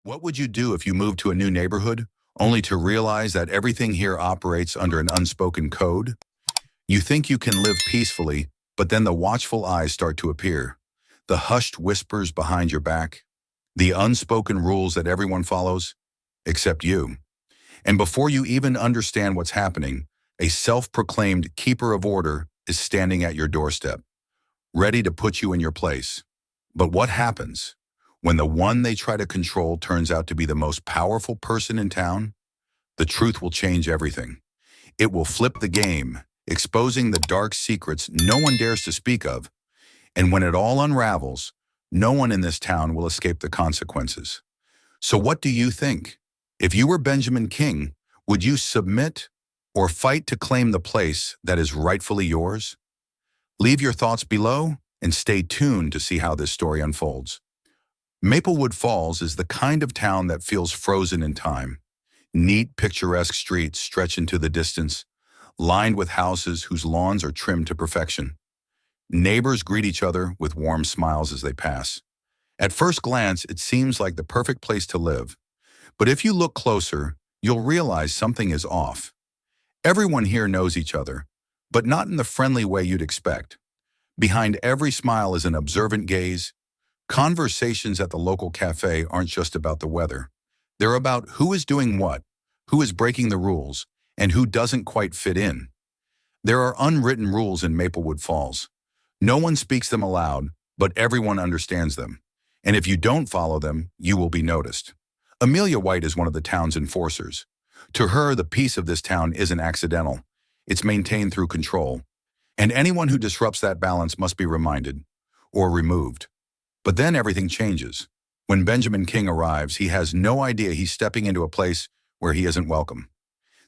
What would you do if you moved to a new neighborhood, only to realize that everything here operates under an unspoken code? You think you can live peacefully, but then the watchful eyes start to appear. The hushed whispers behind your back. The unspoken rules that everyone follows, except you. And before you even understand what's happening, a self-proclaimed keeper of order is standing at your doorstep, ready to put you in your place. But what happens when the one they try to control turns out to be the most powerful person in town? The truth will change everything. It will flip the game, exposing the dark secrets no one dares to speak of. And when it all unravels, no one in this town will escape the consequences. So what do you think? If you were Benjamin King, would you submit or fight to claim the place that is rightfully yours? Leave your thoughts below and stay tuned to see how this story unfolds. Maplewood Falls is the kind of town that feels frozen in time. Neat, picturesque streets stretch into the distance, lined with houses whose lawns are trimmed to perfection. Neighbors greet each other with warm smiles as they pass. At first glance, it seems like the perfect place to live. But if you look closer, you'll realize something is off. Everyone here knows each other, but not in the friendly way you'd expect. Behind every smile is an observant gaze. Conversations at the local cafe aren't just about the weather. They're about who is doing what, who is breaking the rules, and who doesn't quite fit in. There are unwritten rules in Maplewood Falls. No one speaks them aloud, but everyone understands them. And if you don't follow them, you will be noticed. Amelia White is one of the town's enforcers. To her, the peace of this town isn't accidental. It's maintained through control. And anyone who disrupts that balance must be reminded, or removed. But then everything changes. When Benjamin King arrives, he has no idea he's stepping into a place where he isn't welcome.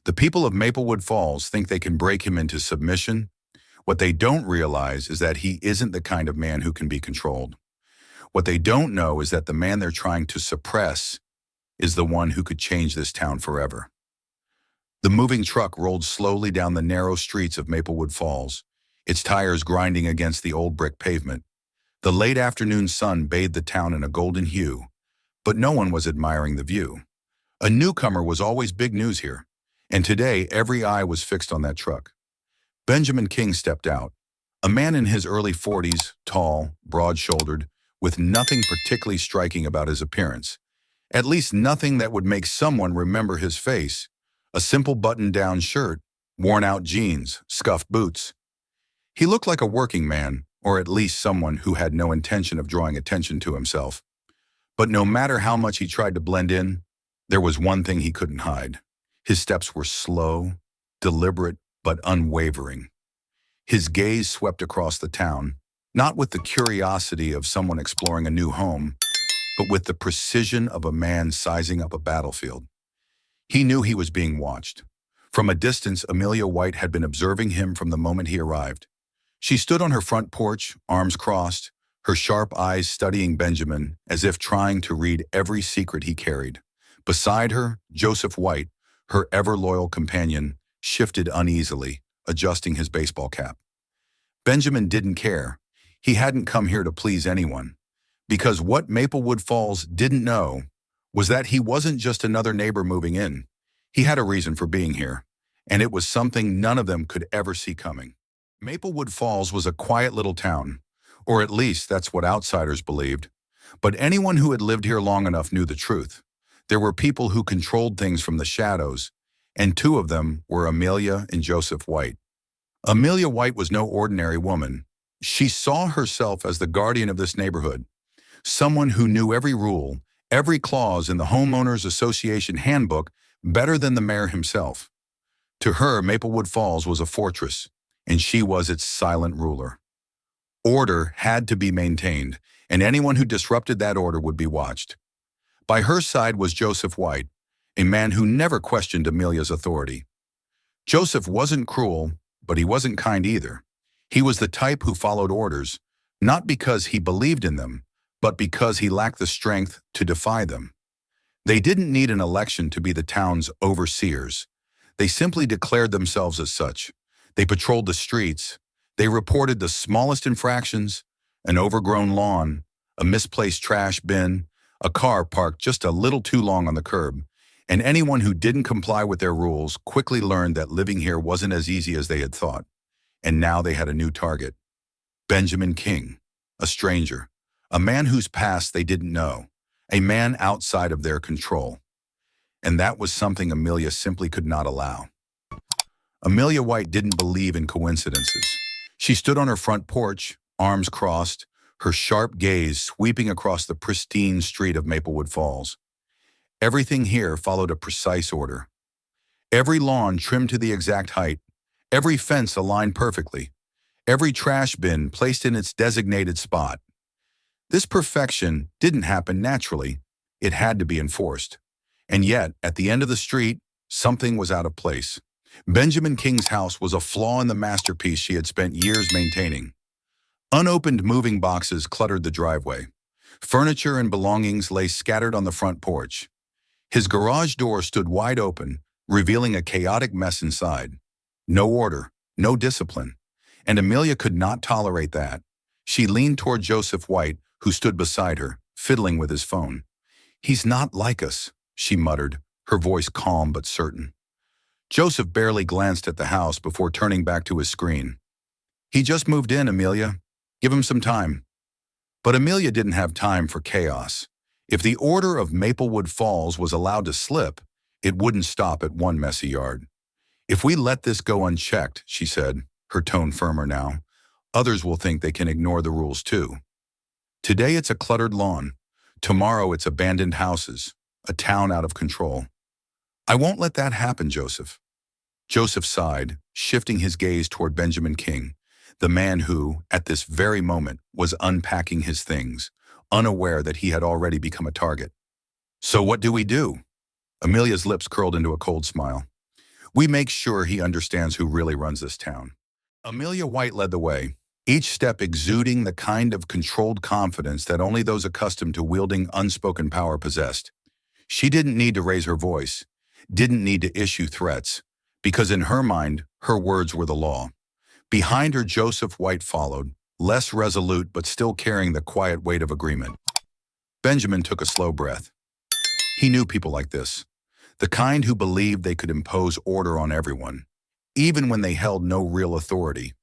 The people of Maplewood Falls think they can break him into submission. What they don't realize is that he isn't the kind of man who can be controlled. What they don't know is that the man they're trying to suppress is the one who could change this town forever. The moving truck rolled slowly down the narrow streets of Maplewood Falls, its tires grinding against the old brick pavement. The late afternoon sun bathed the town in a golden hue, but no one was admiring the view. A newcomer was always big news here, and today every eye was fixed on that truck. Benjamin King stepped out, a man in his early 40s, tall, broad-shouldered, with nothing particularly striking about his appearance. At least nothing that would make someone remember his face. A simple button-down shirt, worn-out jeans, scuffed boots. He looked like a working man, or at least someone who had no intention of drawing attention to himself. But no matter how much he tried to blend in, there was one thing he couldn't hide. His steps were slow, deliberate, but unwavering. His gaze swept across the town, not with the curiosity of someone exploring a new home, but with the precision of a man sizing up a battlefield. He knew he was being watched. From a distance, Amelia White had been observing him from the moment he arrived. She stood on her front porch, arms crossed, her sharp eyes studying Benjamin as if trying to read every secret he carried. Beside her, Joseph White, her ever-loyal companion, shifted uneasily, adjusting his baseball cap. Benjamin didn't care. He hadn't come here to please anyone. Because what Maplewood Falls didn't know was that he wasn't just another neighbor moving in. He had a reason for being here, and it was something none of them could ever see coming. Maplewood Falls was a quiet little town, or at least that's what outsiders believed. But anyone who had lived here long enough knew the truth. There were people who controlled things from the shadows, and two of them were Amelia and Joseph White. Amelia White was no ordinary woman. She saw herself as the guardian of this neighborhood, someone who knew every rule, every clause in the Homeowners Association handbook better than the mayor himself. To her, Maplewood Falls was a fortress, and she was its silent ruler. Order had to be maintained, and anyone who disrupted that order would be watched. By her side was Joseph White, a man who never questioned Amelia's authority. Joseph wasn't cruel, but he wasn't kind either. He was the type who followed orders, not because he believed in them, but because he lacked the strength to defy them. They didn't need an election to be the town's overseers. They simply declared themselves as such. They patrolled the streets. They reported the smallest infractions, an overgrown lawn, a misplaced trash bin, A car parked just a little too long on the curb, and anyone who didn't comply with their rules quickly learned that living here wasn't as easy as they had thought. And now they had a new target. Benjamin King, a stranger, a man whose past they didn't know, a man outside of their control. And that was something Amelia simply could not allow. Amelia White didn't believe in coincidences. She stood on her front porch, arms crossed, her sharp gaze sweeping across the pristine street of Maplewood Falls. Everything here followed a precise order. Every lawn trimmed to the exact height, every fence aligned perfectly, every trash bin placed in its designated spot. This perfection didn't happen naturally. It had to be enforced. And yet, at the end of the street, something was out of place. Benjamin King's house was a flaw in the masterpiece she had spent years maintaining. Unopened moving boxes cluttered the driveway. Furniture and belongings lay scattered on the front porch. His garage door stood wide open, revealing a chaotic mess inside. No order, no discipline. And Amelia could not tolerate that. She leaned toward Joseph White, who stood beside her, fiddling with his phone. "He's not like us," she muttered, her voice calm but certain. Joseph barely glanced at the house before turning back to his screen. "He just moved in, Amelia. Give him some time." But Amelia didn't have time for chaos. If the order of Maplewood Falls was allowed to slip, it wouldn't stop at one messy yard. "If we let this go unchecked," she said, her tone firmer now, "others will think they can ignore the rules too. Today it's a cluttered lawn. Tomorrow it's abandoned houses, a town out of control. I won't let that happen, Joseph." Joseph sighed, shifting his gaze toward Benjamin King, the man who, at this very moment, was unpacking his things, unaware that he had already become a target. "So what do we do?" Amelia's lips curled into a cold smile. "We make sure he understands who really runs this town." Amelia White led the way, each step exuding the kind of controlled confidence that only those accustomed to wielding unspoken power possessed. She didn't need to raise her voice, didn't need to issue threats, because in her mind, her words were the law. Behind her, Joseph White followed, less resolute but still carrying the quiet weight of agreement. Benjamin took a slow breath. He knew people like this, the kind who believed they could impose order on everyone, even when they held no real authority.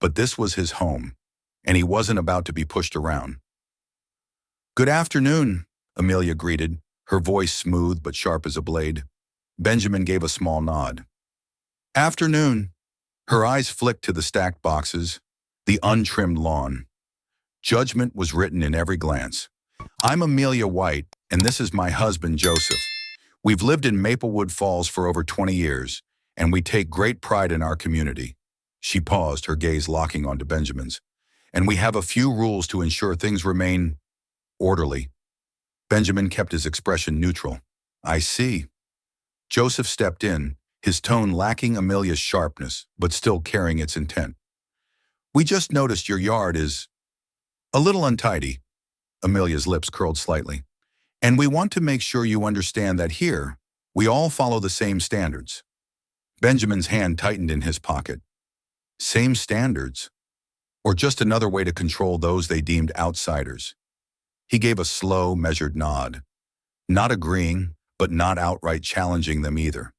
But this was his home, and he wasn't about to be pushed around. "Good afternoon," Amelia greeted, her voice smooth but sharp as a blade. Benjamin gave a small nod. "Afternoon." Her eyes flicked to the stacked boxes, the untrimmed lawn. Judgment was written in every glance. "I'm Amelia White, and this is my husband, Joseph. We've lived in Maplewood Falls for over 20 years, and we take great pride in our community." She paused, her gaze locking onto Benjamin's. "And we have a few rules to ensure things remain orderly." Benjamin kept his expression neutral. "I see." Joseph stepped in, his tone lacking Amelia's sharpness, but still carrying its intent. "We just noticed your yard is a little untidy." Amelia's lips curled slightly. "And we want to make sure you understand that here, we all follow the same standards." Benjamin's hand tightened in his pocket. Same standards? Or just another way to control those they deemed outsiders? He gave a slow, measured nod, not agreeing, but not outright challenging them either.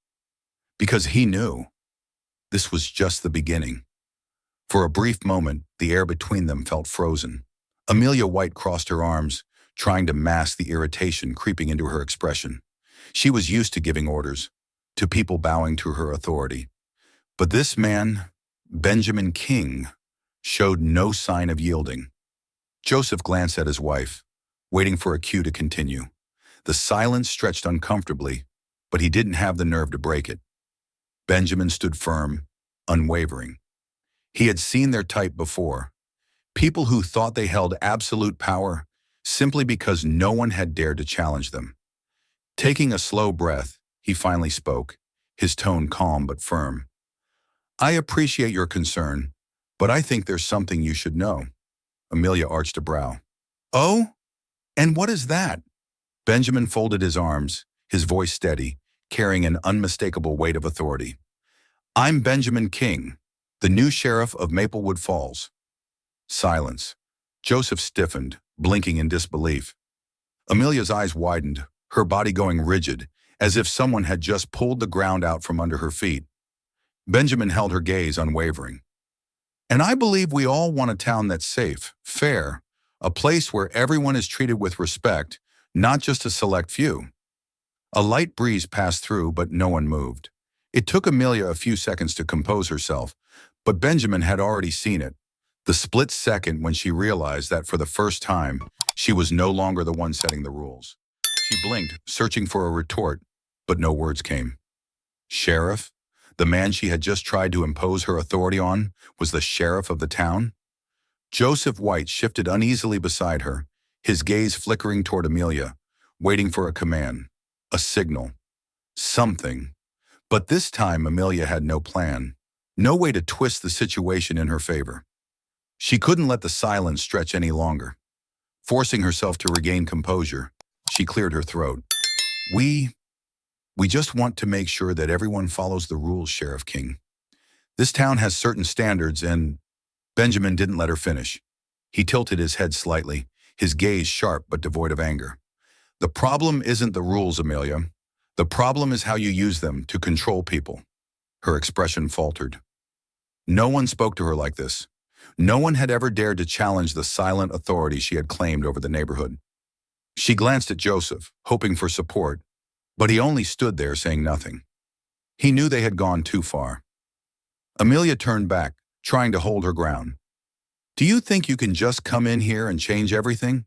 Because he knew this was just the beginning. For a brief moment, the air between them felt frozen. Amelia White crossed her arms, trying to mask the irritation creeping into her expression. She was used to giving orders, to people bowing to her authority. But this man, Benjamin King, showed no sign of yielding. Joseph glanced at his wife, waiting for a cue to continue. The silence stretched uncomfortably, but he didn't have the nerve to break it. Benjamin stood firm, unwavering. He had seen their type before. People who thought they held absolute power simply because no one had dared to challenge them. Taking a slow breath, he finally spoke, his tone calm but firm. "I appreciate your concern, but I think there's something you should know." Amelia arched a brow. "Oh? And what is that?" Benjamin folded his arms, his voice steady, carrying an unmistakable weight of authority. "I'm Benjamin King, the new sheriff of Maplewood Falls." Silence. Joseph stiffened, blinking in disbelief. Amelia's eyes widened, her body going rigid, as if someone had just pulled the ground out from under her feet. Benjamin held her gaze unwavering. And I believe we all want a town that's safe, fair, a place where everyone is treated with respect, not just a select few. A light breeze passed through, but no one moved. It took Amelia a few seconds to compose herself, but Benjamin had already seen it. The split second when she realized that for the first time, she was no longer the one setting the rules. She blinked, searching for a retort, but no words came. Sheriff? The man she had just tried to impose her authority on was the sheriff of the town? Joseph White shifted uneasily beside her, his gaze flickering toward Amelia, waiting for a command, a signal, something. But this time Amelia had no plan, no way to twist the situation in her favor. She couldn't let the silence stretch any longer. Forcing herself to regain composure, she cleared her throat. We just want to make sure that everyone follows the rules, Sheriff King. This town has certain standards and… Benjamin didn't let her finish. He tilted his head slightly, his gaze sharp but devoid of anger. The problem isn't the rules, Amelia. The problem is how you use them to control people. Her expression faltered. No one spoke to her like this. No one had ever dared to challenge the silent authority she had claimed over the neighborhood. She glanced at Joseph, hoping for support, but he only stood there saying nothing. He knew they had gone too far. Amelia turned back, trying to hold her ground. Do you think you can just come in here and change everything?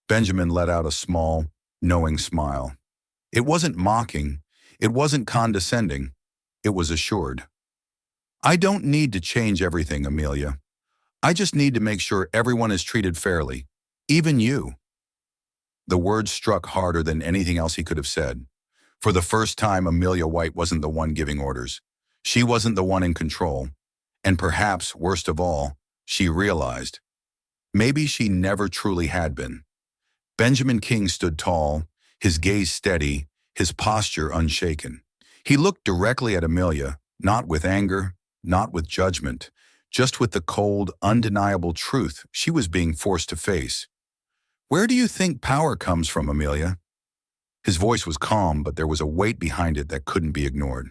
Benjamin let out a small, knowing smile. It wasn't mocking, it wasn't condescending, it was assured. I don't need to change everything, Amelia. I just need to make sure everyone is treated fairly, even you. The words struck harder than anything else he could have said. For the first time, Amelia White wasn't the one giving orders. She wasn't the one in control. And perhaps, worst of all, she realized. Maybe she never truly had been. Benjamin King stood tall, his gaze steady, his posture unshaken. He looked directly at Amelia, not with anger, not with judgment, just with the cold, undeniable truth she was being forced to face. Where do you think power comes from, Amelia? His voice was calm, but there was a weight behind it that couldn't be ignored.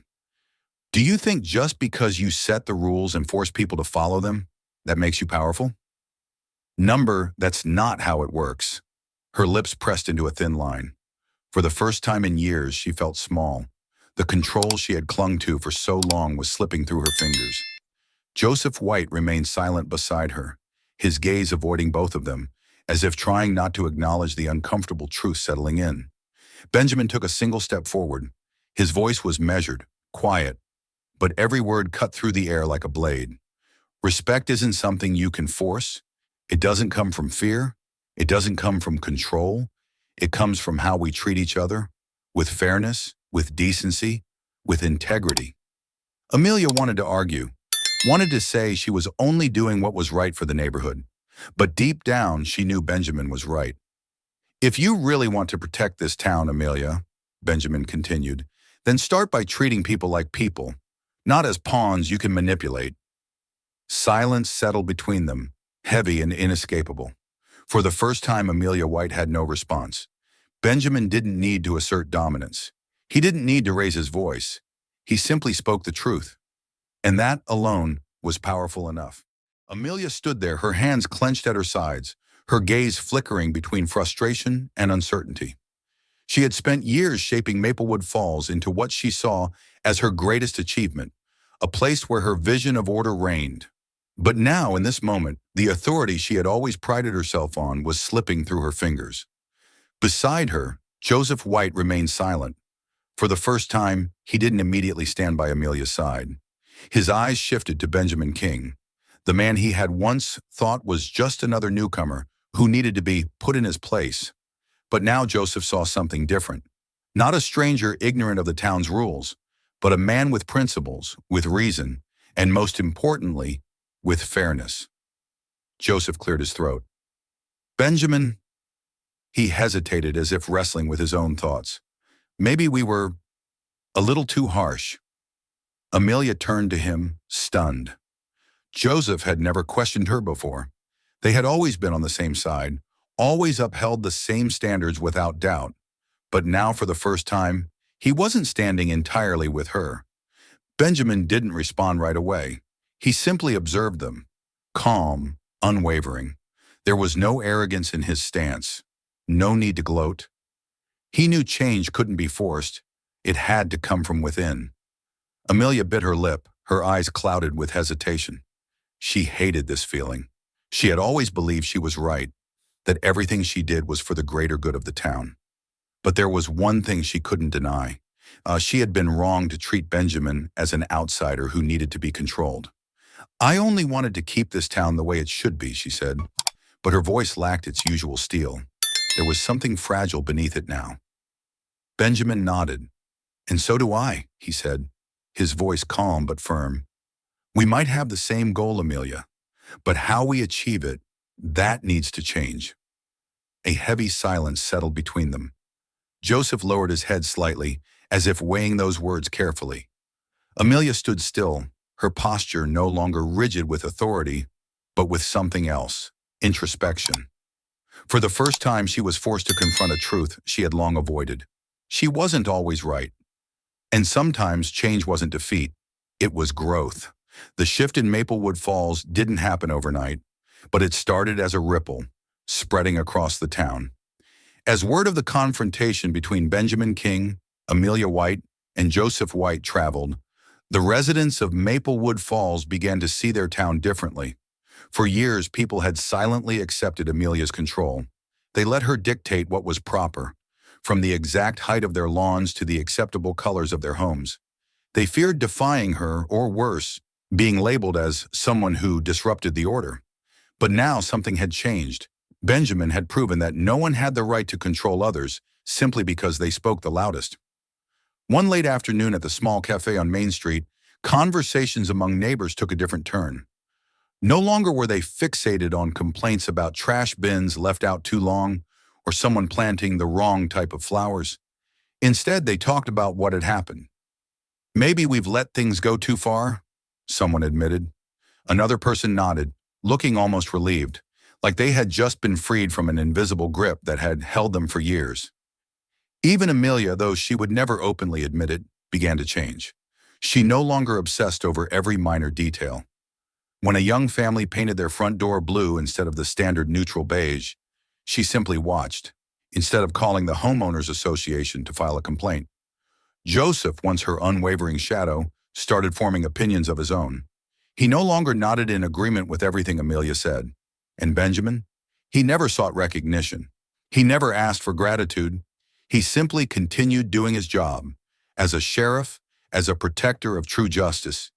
Do you think just because you set the rules and force people to follow them, that makes you powerful? That's not how it works. Her lips pressed into a thin line. For the first time in years, she felt small. The control she had clung to for so long was slipping through her fingers. Joseph White remained silent beside her, his gaze avoiding both of them, as if trying not to acknowledge the uncomfortable truth settling in. Benjamin took a single step forward. His voice was measured, quiet, but every word cut through the air like a blade. Respect isn't something you can force. It doesn't come from fear. It doesn't come from control. It comes from how we treat each other, with fairness, with decency, with integrity. Amelia wanted to argue, wanted to say she was only doing what was right for the neighborhood. But deep down, she knew Benjamin was right. If you really want to protect this town, Amelia, Benjamin continued, then start by treating people like people, not as pawns you can manipulate. Silence settled between them, heavy and inescapable. For the first time, Amelia White had no response. Benjamin didn't need to assert dominance. He didn't need to raise his voice. He simply spoke the truth. And that alone was powerful enough. Amelia stood there, her hands clenched at her sides, her gaze flickering between frustration and uncertainty. She had spent years shaping Maplewood Falls into what she saw as her greatest achievement, a place where her vision of order reigned. But now, in this moment, the authority she had always prided herself on was slipping through her fingers. Beside her, Joseph White remained silent. For the first time, he didn't immediately stand by Amelia's side. His eyes shifted to Benjamin King, the man he had once thought was just another newcomer who needed to be put in his place. But now Joseph saw something different. Not a stranger ignorant of the town's rules, but a man with principles, with reason, and most importantly, with fairness. Joseph cleared his throat. Benjamin, he hesitated as if wrestling with his own thoughts. Maybe we were a little too harsh. Amelia turned to him, stunned. Joseph had never questioned her before. They had always been on the same side, always upheld the same standards without doubt. But now, for the first time, he wasn't standing entirely with her. Benjamin didn't respond right away. He simply observed them, calm, unwavering. There was no arrogance in his stance, no need to gloat. He knew change couldn't be forced. It had to come from within. Amelia bit her lip, her eyes clouded with hesitation. She hated this feeling. She had always believed she was right, that everything she did was for the greater good of the town. But there was one thing she couldn't deny. She had been wrong to treat Benjamin as an outsider who needed to be controlled. "I only wanted to keep this town the way it should be," she said, but her voice lacked its usual steel. There was something fragile beneath it now. Benjamin nodded. "And so do I," he said, his voice calm but firm. "We might have the same goal, Amelia, but how we achieve it, that needs to change." A heavy silence settled between them. Joseph lowered his head slightly, as if weighing those words carefully. Amelia stood still, her posture no longer rigid with authority, but with something else, introspection. For the first time, she was forced to confront a truth she had long avoided. She wasn't always right. And sometimes change wasn't defeat, it was growth. The shift in Maplewood Falls didn't happen overnight, but it started as a ripple, spreading across the town. As word of the confrontation between Benjamin King, Amelia White, and Joseph White traveled, the residents of Maplewood Falls began to see their town differently. For years, people had silently accepted Amelia's control. They let her dictate what was proper, from the exact height of their lawns to the acceptable colors of their homes. They feared defying her, or worse, being labeled as someone who disrupted the order. But now something had changed. Benjamin had proven that no one had the right to control others simply because they spoke the loudest. One late afternoon at the small cafe on Main Street, conversations among neighbors took a different turn. No longer were they fixated on complaints about trash bins left out too long or someone planting the wrong type of flowers. Instead, they talked about what had happened. "Maybe we've let things go too far," someone admitted. Another person nodded, looking almost relieved, like they had just been freed from an invisible grip that had held them for years. Even Amelia, though she would never openly admit it, began to change. She no longer obsessed over every minor detail. When a young family painted their front door blue instead of the standard neutral beige, she simply watched, instead of calling the homeowners association to file a complaint. Joseph, once her unwavering shadow, started forming opinions of his own. He no longer nodded in agreement with everything Amelia said. And Benjamin? He never sought recognition. He never asked for gratitude. He simply continued doing his job, as a sheriff, as a protector of true justice.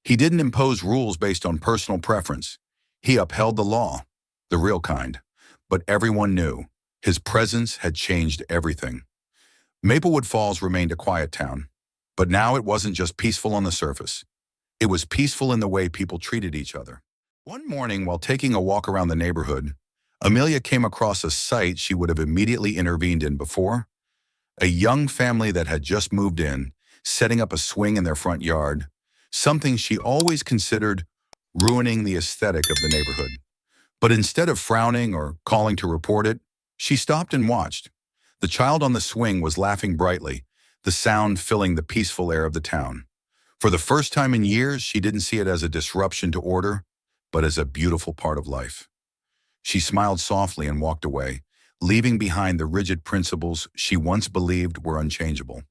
He didn't impose rules based on personal preference. He upheld the law, the real kind. But everyone knew his presence had changed everything. Maplewood Falls remained a quiet town, but now it wasn't just peaceful on the surface. It was peaceful in the way people treated each other. One morning, while taking a walk around the neighborhood, Amelia came across a sight she would have immediately intervened in before. A young family that had just moved in, setting up a swing in their front yard, something she always considered ruining the aesthetic of the neighborhood. But instead of frowning or calling to report it, she stopped and watched. The child on the swing was laughing brightly, the sound filling the peaceful air of the town. For the first time in years, she didn't see it as a disruption to order, but as a beautiful part of life. She smiled softly and walked away, leaving behind the rigid principles she once believed were unchangeable.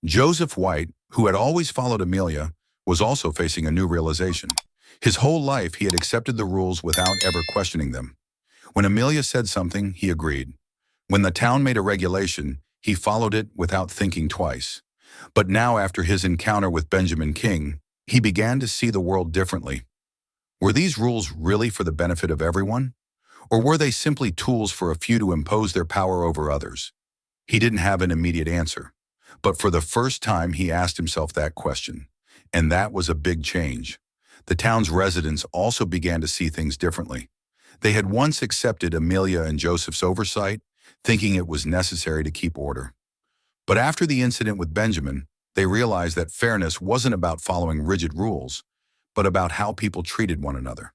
Joseph White, who had always followed Amelia, was also facing a new realization. His whole life, he had accepted the rules without ever questioning them. When Amelia said something, he agreed. When the town made a regulation, he followed it without thinking twice. But now, after his encounter with Benjamin King, he began to see the world differently. Were these rules really for the benefit of everyone? Or were they simply tools for a few to impose their power over others? He didn't have an immediate answer. But for the first time, he asked himself that question. And that was a big change. The town's residents also began to see things differently. They had once accepted Amelia and Joseph's oversight, thinking it was necessary to keep order. But after the incident with Benjamin, they realized that fairness wasn't about following rigid rules, but about how people treated one another.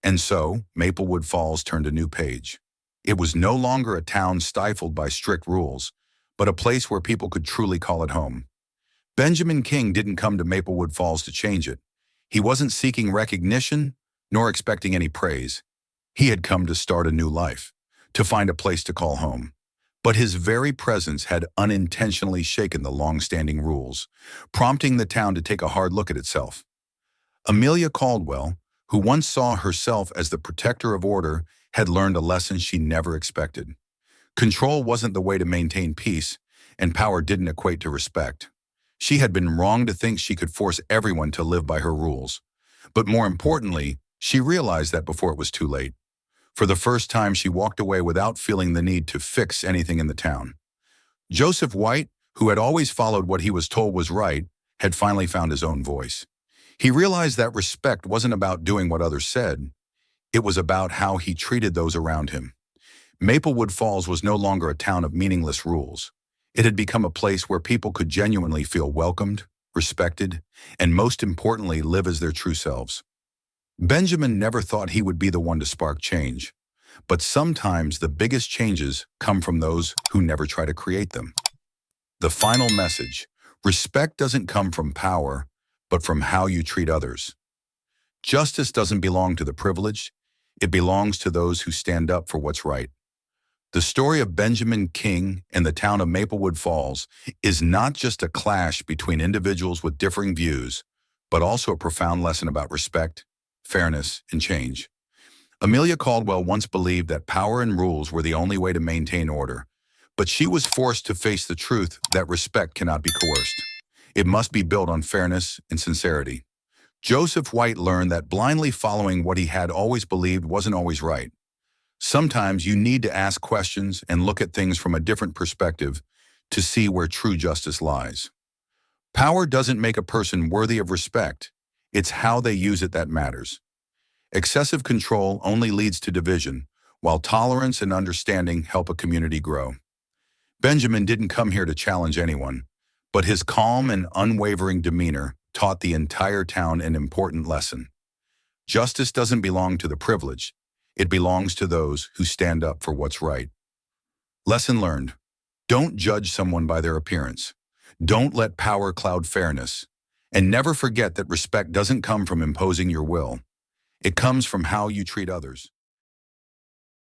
And so, Maplewood Falls turned a new page. It was no longer a town stifled by strict rules, but a place where people could truly call it home. Benjamin King didn't come to Maplewood Falls to change it. He wasn't seeking recognition, nor expecting any praise. He had come to start a new life, to find a place to call home. But his very presence had unintentionally shaken the long-standing rules, prompting the town to take a hard look at itself. Amelia Caldwell, who once saw herself as the protector of order, had learned a lesson she never expected. Control wasn't the way to maintain peace, and power didn't equate to respect. She had been wrong to think she could force everyone to live by her rules. But more importantly, she realized that before it was too late. For the first time, she walked away without feeling the need to fix anything in the town. Joseph White, who had always followed what he was told was right, had finally found his own voice. He realized that respect wasn't about doing what others said. It was about how he treated those around him. Maplewood Falls was no longer a town of meaningless rules. It had become a place where people could genuinely feel welcomed, respected, and most importantly, live as their true selves. Benjamin never thought he would be the one to spark change, but sometimes the biggest changes come from those who never try to create them. The final message: respect doesn't come from power, but from how you treat others. Justice doesn't belong to the privileged, it belongs to those who stand up for what's right. The story of Benjamin King and the town of Maplewood Falls is not just a clash between individuals with differing views, but also a profound lesson about respect, fairness, and change. Amelia Caldwell once believed that power and rules were the only way to maintain order, but she was forced to face the truth that respect cannot be coerced. It must be built on fairness and sincerity. Joseph White learned that blindly following what he had always believed wasn't always right. Sometimes you need to ask questions and look at things from a different perspective to see where true justice lies. Power doesn't make a person worthy of respect. It's how they use it that matters. Excessive control only leads to division, while tolerance and understanding help a community grow. Benjamin didn't come here to challenge anyone, but his calm and unwavering demeanor taught the entire town an important lesson. Justice doesn't belong to the privileged. It belongs to those who stand up for what's right. Lesson learned: don't judge someone by their appearance. Don't let power cloud fairness. And never forget that respect doesn't come from imposing your will. It comes from how you treat others.